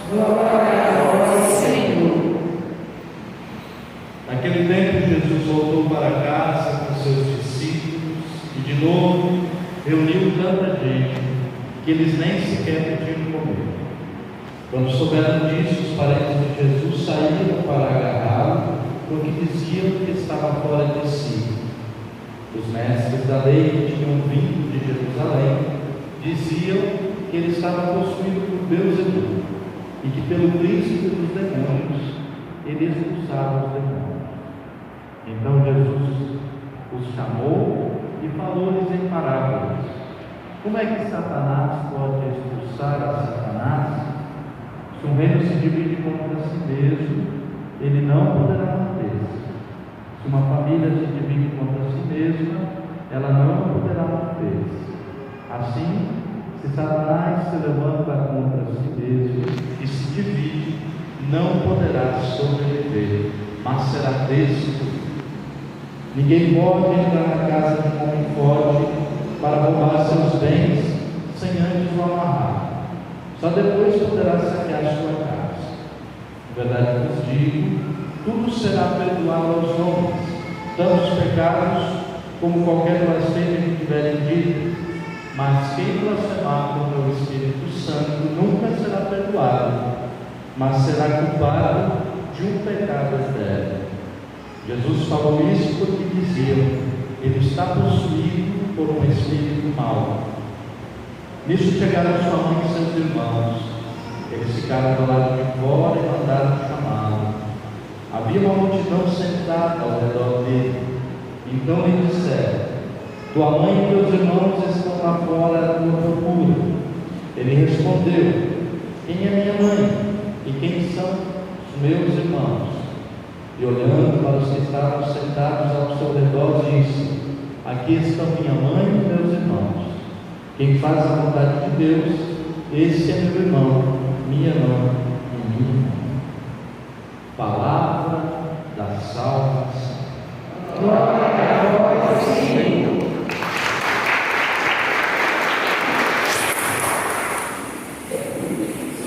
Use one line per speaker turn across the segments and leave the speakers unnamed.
Glória a vós, Senhor.
Naquele tempo, Jesus voltou para casa com seus discípulos e, de novo, reuniu tanta gente que eles nem sequer podiam comer. Quando souberam disso, os parentes de Jesus saíram para agarrá-lo, porque diziam que estava fora de si. Os mestres da lei que tinham vindo de Jerusalém diziam que ele estava possuído por Beelzebul e que pelo príncipe dos demônios ele expulsava os demônios. Então Jesus os chamou e falou-lhes em parábolas: como é que Satanás pode expulsar a Satanás? Se um reino se divide contra si mesmo, ele não poderá manter-se. Se uma família se divide contra si mesma, ela não poderá manter-se. Assim, se Satanás se levanta contra si mesmo e se divide, não poderá sobreviver, mas será destruído. Ninguém pode entrar na casa de um homem forte para roubar seus bens sem antes o amarrar. Só depois poderá saquear sua casa. Na verdade vos digo, tudo será perdoado aos homens, tanto os pecados como qualquer blasfêmia que tiverem dito. Mas quem blasfemar contra o Espírito Santo nunca será perdoado, mas será culpado de um pecado eterno. Jesus falou isso porque diziam: ele está possuído por um espírito mau. Nisso chegaram sua mãe e seus irmãos. Eles ficaram do lado de fora e mandaram chamá-lo. Havia uma multidão sentada ao redor dele. Então lhe disseram: tua mãe e teus irmãos estão lá fora à tua procura. Ele respondeu: quem é minha mãe? E quem são os meus irmãos? E olhando para os que estavam sentados ao seu redor, disse: aqui estão minha mãe e meus irmãos. Quem faz a vontade de Deus, esse é meu irmão, minha irmã e minha irmã. Palavra da salvação.
Glória a vós, Senhor.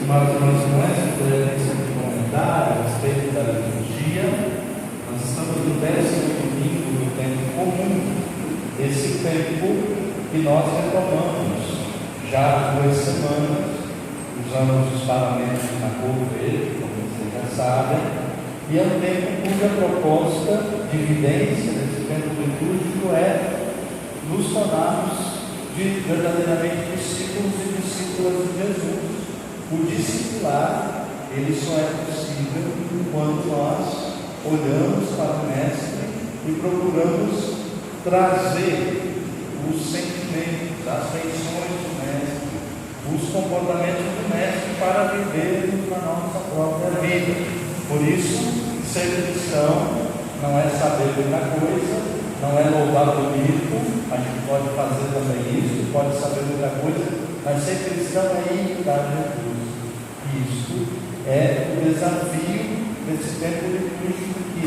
Mas nós podemos comentar a respeito da liturgia. Nós estamos no 10º domingo do tempo comum, esse tempo que nós retomamos já há 2 semanas, usamos os paramentos de Jacobo dele, como vocês já sabem, e é um tempo cuja proposta de evidência desse tempo litúrgico é nos tornarmos verdadeiramente discípulos e discípulas de Jesus. O discipular, ele só é possível quando nós olhamos para o Mestre e procuramos trazer os sentimentos, as feições do Mestre, os comportamentos do Mestre para viver na nossa própria vida. Por isso, ser cristão não é saber muita coisa, não é louvar bonito, a gente pode fazer também isso, pode saber muita coisa, mas ser cristão é imitar Jesus. Isso é o desafio desse tempo litúrgico que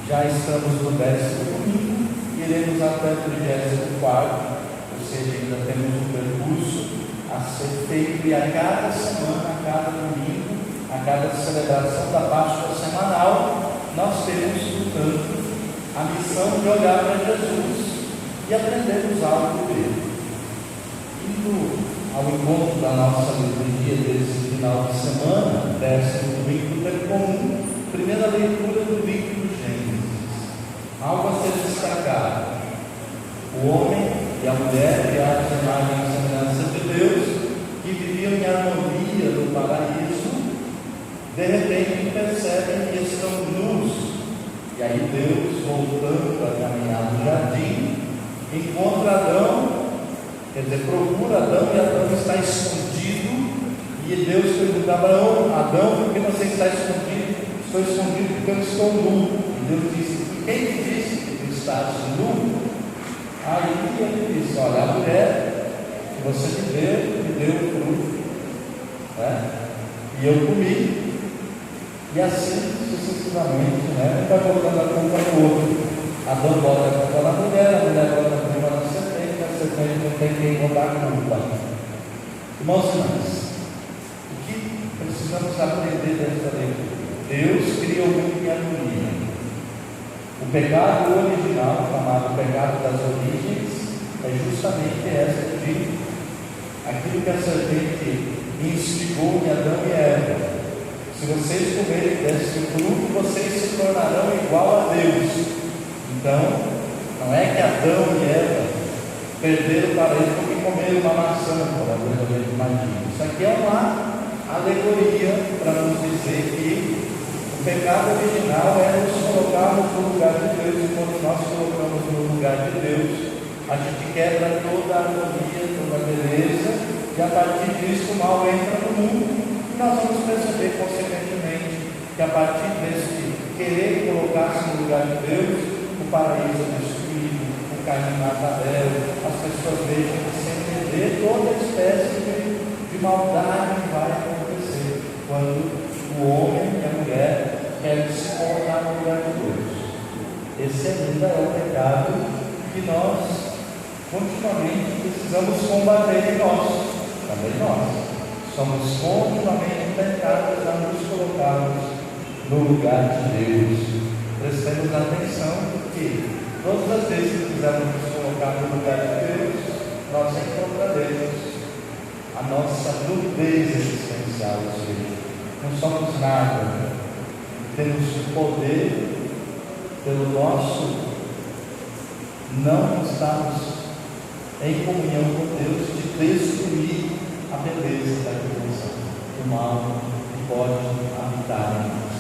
já estamos no 10º domingo, iremos até o 34º, ou seja, ainda temos um percurso a ser feito, e a cada semana, a cada domingo, a cada celebração da Páscoa semanal, nós temos, portanto, a missão de olhar para Jesus e aprendermos algo dele. Indo ao encontro da nossa liturgia desse final de semana, 10º domingo do tempo comum, primeira leitura do livro do Gênesis. Algo a ser destacado: o homem e a mulher, criados à imagem e semelhança de Deus, que viviam em harmonia no paraíso, de repente percebem que estão nus. E aí Deus, voltando a caminhar no jardim, encontra Adão, quer dizer, procura Adão, e Adão está escondido. E Deus pergunta: Adão, por que você está escondido? Estou escondido porque eu estou nu. E Deus disse: quem te disse que tu estás nu? Aí ele disse: olha, a mulher que você me deu o fruto, né? E eu comi. E assim sucessivamente, né? Um vai botando a culpa no outro. Adão bota a culpa na mulher, a mulher bota a culpa na serpente, a serpente não tem quem botar a culpa. Irmãos e irmãs, o que precisamos aprender dessa leitura. Deus cria o mundo em harmonia. O pecado original, chamado pecado das origens, é justamente essa de aquilo que a serpente instigou em Adão e Eva. Se vocês comerem desse fruto, vocês se tornarão igual a Deus. Então, não é que Adão e Eva perderam o paraíso porque comeram uma maçã, como a gente imagina. Isso aqui é uma alegoria para nos dizer que o pecado original é nos colocarmos no lugar de Deus, e quando nós colocamos no lugar de Deus, a gente quebra toda a harmonia, toda a beleza, e a partir disso o mal entra no mundo. E nós vamos perceber, consequentemente, que a partir desse querer colocar-se no lugar de Deus, o paraíso é destruído, o Caim mata Abel, as pessoas deixam de se entender, toda espécie de maldade vai acontecer quando o homem e a mulher querem se colocar no lugar de Deus. Esse ainda é o pecado que nós continuamente precisamos combater em nós, também nós. Somos continuamente tentados a nos colocarmos no lugar de Deus. Prestemos atenção, porque todas as vezes que quisermos nos colocar no lugar de Deus, nós encontraremos a nossa nudez existencial, ou seja, não somos nada, temos poder pelo nosso não estarmos em comunhão com Deus de destruir a beleza da criação, o mal que pode habitar em nós.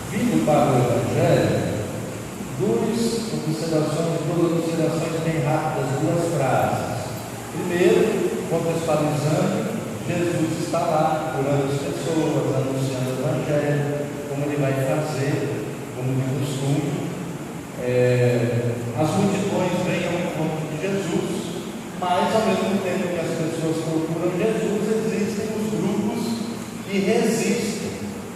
Vindo para o Evangelho, duas observações bem rápidas, duas frases. Primeiro, contextualizando, Jesus está lá, curando as pessoas, anunciando o Evangelho, como ele vai fazer, como de costume. As multidões vêm ao encontro de Jesus, mas ao mesmo tempo que as pessoas procuram Jesus, existem os grupos que resistem,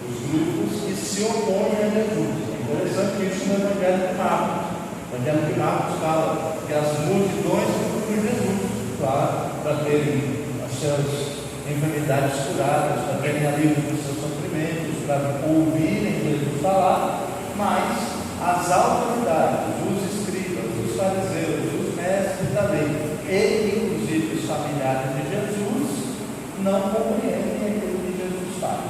os grupos que se opõem a Jesus. É interessante isso no Evangelho de Marcos. O Evangelho de Marcos fala que as multidões procuram Jesus, para terem as suas enfermidades curadas, para terem alívio dos seus sofrimentos, para ouvirem Jesus falar, mas as autoridades, os escribas, os fariseus, os mestres da lei, e inclusive os familiares de Jesus, não compreendem aquilo que Jesus faz.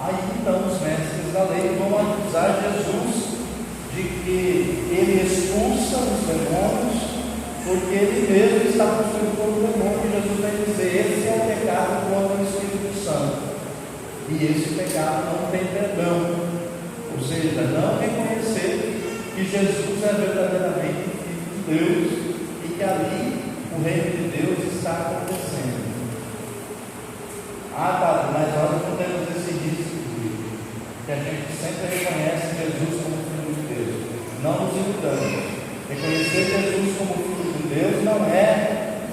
Aí então os mestres da lei vão acusar Jesus de que ele expulsa os demônios, porque ele mesmo está possuído por um demônio, e Jesus vai dizer: esse é o pecado contra o Espírito Santo, e esse pecado não tem perdão. Ou seja, não reconhecer que Jesus é verdadeiramente Filho de Deus e que ali o reino de Deus está acontecendo. Padre, mas nós não temos esse risco, que a gente sempre reconhece Jesus como Filho de Deus. Não nos iludamos. Reconhecer Jesus como Filho de Deus não é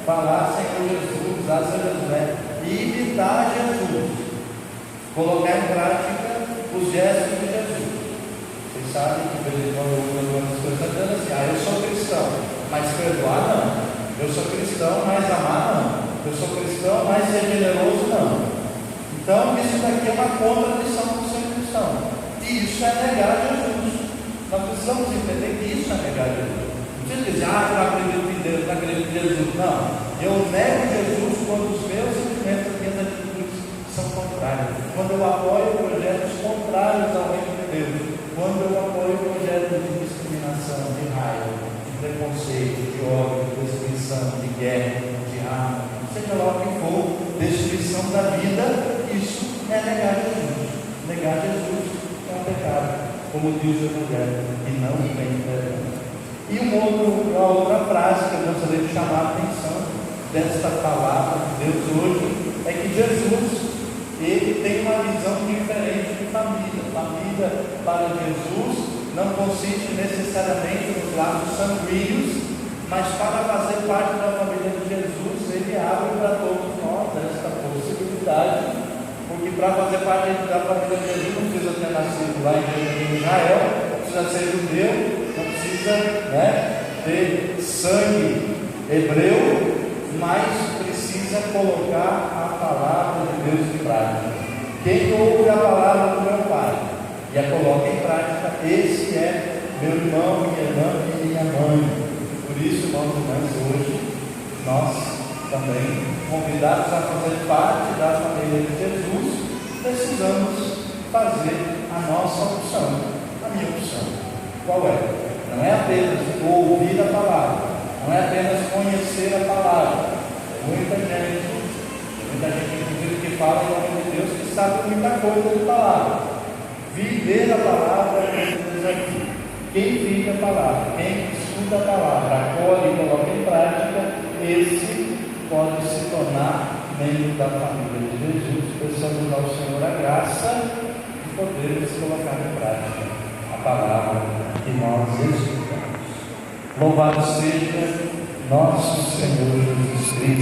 falar Senhor Jesus, usar Senhor Jesus, é imitar Jesus, colocar em prática os gestos de Jesus. Vocês sabem que de vez em quando eu uso algumas pessoas dizendo assim: eu sou cristão, mas perdoar não. Eu sou cristão, mas amar não. Eu sou cristão, mas ser generoso não. Então isso daqui é uma contradição do ser cristão. E isso é negar Jesus. Nós precisamos entender que isso é negar Jesus. Não precisa dizer: eu não acredito em Deus, não acredito em Jesus. Não. Eu nego Jesus quando os meus sentimentos, as minhas atitudes são contrárias. Quando eu apoio projetos contrários ao reino de Deus. Quando eu apoio projetos de discriminação, de raiva, de preconceito, de ódio, de destruição, de guerra, de arma, seja lá o que for, destruição da vida, isso é negar Jesus. Negar Jesus é um pecado, como diz o Evangelho, e não tem perdão. E uma outra frase que eu gostaria de chamar a atenção desta palavra de Deus hoje é que Jesus, ele tem uma visão diferente de família. Família para Jesus não consiste necessariamente nos laços sanguíneos, mas para fazer parte da família de Jesus, ele abre para todos nós esta possibilidade, porque para fazer parte da família de Jesus não precisa ter nascido lá em Israel, não precisa ser judeu, não precisa ter sangue hebreu, mas precisa colocar a palavra de Deus em prática. Quem ouve a palavra do meu Pai e a coloca em prática, esse é meu irmão, minha irmã e minha mãe. Por isso, irmãos e irmãs, hoje, nós também, convidados a fazer parte da família de Jesus, precisamos fazer a nossa opção, a minha opção. Qual é? Não é apenas ouvir a palavra, não é apenas conhecer a palavra. Muita gente inclusive que fala em nome de Deus, que sabe muita coisa de palavra. Viver a palavra é um desafio. Quem vive a palavra, quem estuda a palavra, acolhe e coloca em prática, esse pode se tornar membro da família de Jesus. Peçamos ao Senhor a graça de podermos colocar em prática a palavra que nós estudamos. Louvado seja nosso Senhor Jesus Cristo.